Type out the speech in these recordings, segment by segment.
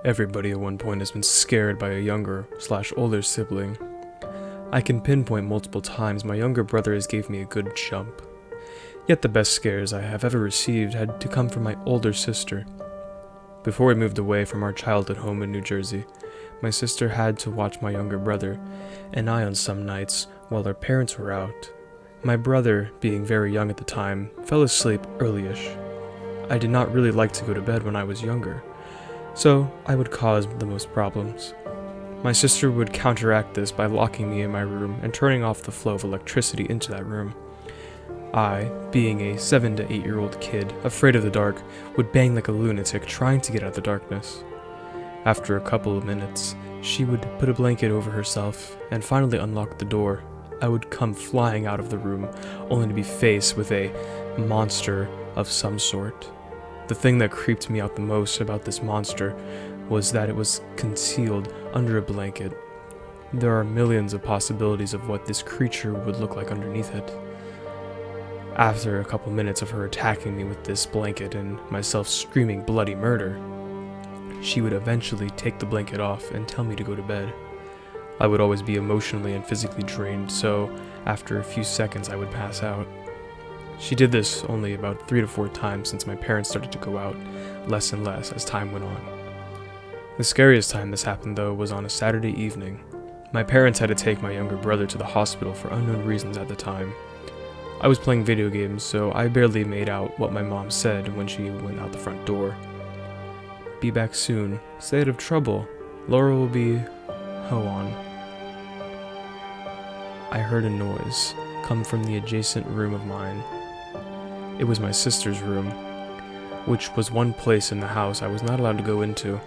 Everybody at one point has been scared by a younger/older sibling. I can pinpoint multiple times my younger brother has gave me a good jump. Yet the best scares I have ever received had to come from my older sister. Before we moved away from our childhood home in New Jersey, my sister had to watch my younger brother and I on some nights while our parents were out. My brother, being very young at the time, fell asleep early-ish. I did not really like to go to bed when I was younger, so I would cause the most problems. My sister would counteract this by locking me in my room and turning off the flow of electricity into that room. I, being a 7 to 8 year old kid, afraid of the dark, would bang like a lunatic trying to get out of the darkness. After a couple of minutes, she would put a blanket over herself and finally unlock the door. I would come flying out of the room, only to be faced with a monster of some sort. The thing that creeped me out the most about this monster was that it was concealed under a blanket. There are millions of possibilities of what this creature would look like underneath it. After a couple minutes of her attacking me with this blanket and myself screaming bloody murder, she would eventually take the blanket off and tell me to go to bed. I would always be emotionally and physically drained, so after a few seconds I would pass out. She did this only about 3 to 4 times since my parents started to go out, less and less as time went on. The scariest time this happened, though, was on a Saturday evening. My parents had to take my younger brother to the hospital for unknown reasons at the time. I was playing video games, so I barely made out what my mom said when she went out the front door. "Be back soon. Stay out of trouble. Laura will be ho on." I heard a noise come from the adjacent room of mine. It was my sister's room, which was one place in the house I was not allowed to go into.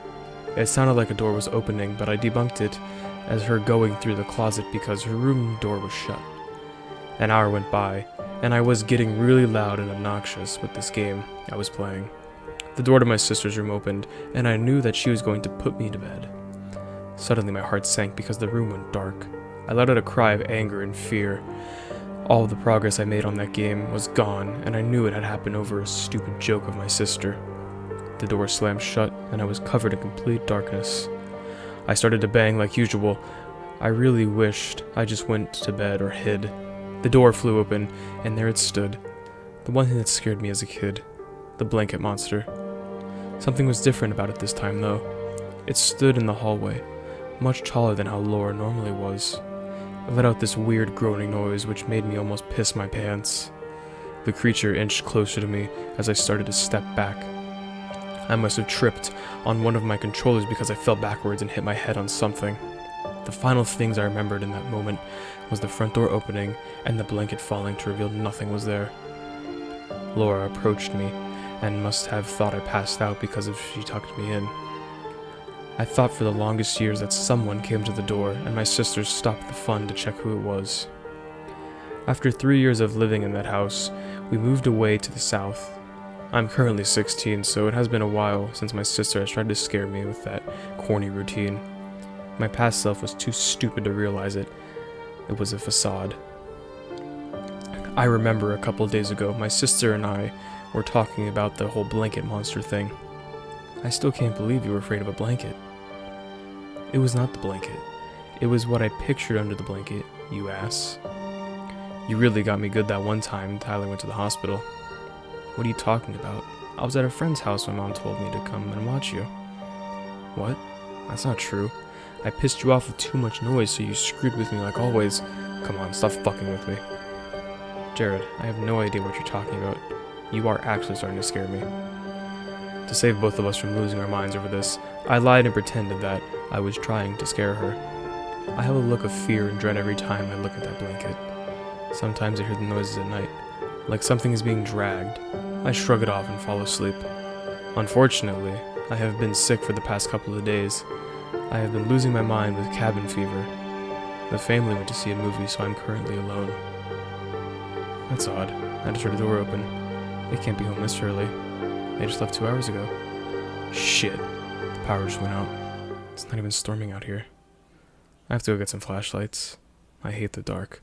It sounded like a door was opening, but I debunked it as her going through the closet because her room door was shut. An hour went by, and I was getting really loud and obnoxious with this game I was playing. The door to my sister's room opened, and I knew that she was going to put me to bed. Suddenly my heart sank because the room went dark. I let out a cry of anger and fear. All of the progress I made on that game was gone, and I knew it had happened over a stupid joke of my sister. The door slammed shut, and I was covered in complete darkness. I started to bang like usual. I really wished I just went to bed or hid. The door flew open, and there it stood. The one thing that scared me as a kid. The blanket monster. Something was different about it this time, though. It stood in the hallway, much taller than how Laura normally was. It let out this weird groaning noise which made me almost piss my pants. The creature inched closer to me as I started to step back. I must have tripped on one of my controllers because I fell backwards and hit my head on something. The final things I remembered in that moment was the front door opening and the blanket falling to reveal nothing was there. Laura approached me and must have thought I passed out because she tucked me in. I thought for the longest years that someone came to the door and my sister stopped the fun to check who it was. After 3 years of living in that house, we moved away to the south. I'm currently 16, so it has been a while since my sister has tried to scare me with that corny routine. My past self was too stupid to realize it. It was a facade. I remember a couple days ago, my sister and I were talking about the whole blanket monster thing. I still can't believe you were afraid of a blanket. It was not the blanket. It was what I pictured under the blanket, you ass. You really got me good that one time Tyler went to the hospital. What are you talking about? I was at a friend's house when Mom told me to come and watch you. What? That's not true. I pissed you off with too much noise, so you screwed with me like always. Come on, stop fucking with me. Jared, I have no idea what you're talking about. You are actually starting to scare me. To save both of us from losing our minds over this, I lied and pretended that I was trying to scare her. I have a look of fear and dread every time I look at that blanket. Sometimes I hear the noises at night, like something is being dragged. I shrug it off and fall asleep. Unfortunately, I have been sick for the past couple of days. I have been losing my mind with cabin fever. The family went to see a movie, so I'm currently alone. That's odd. I just heard the door open. They can't be home this early. They just left 2 hours ago. Shit. The power just went out. It's not even storming out here. I have to go get some flashlights. I hate the dark.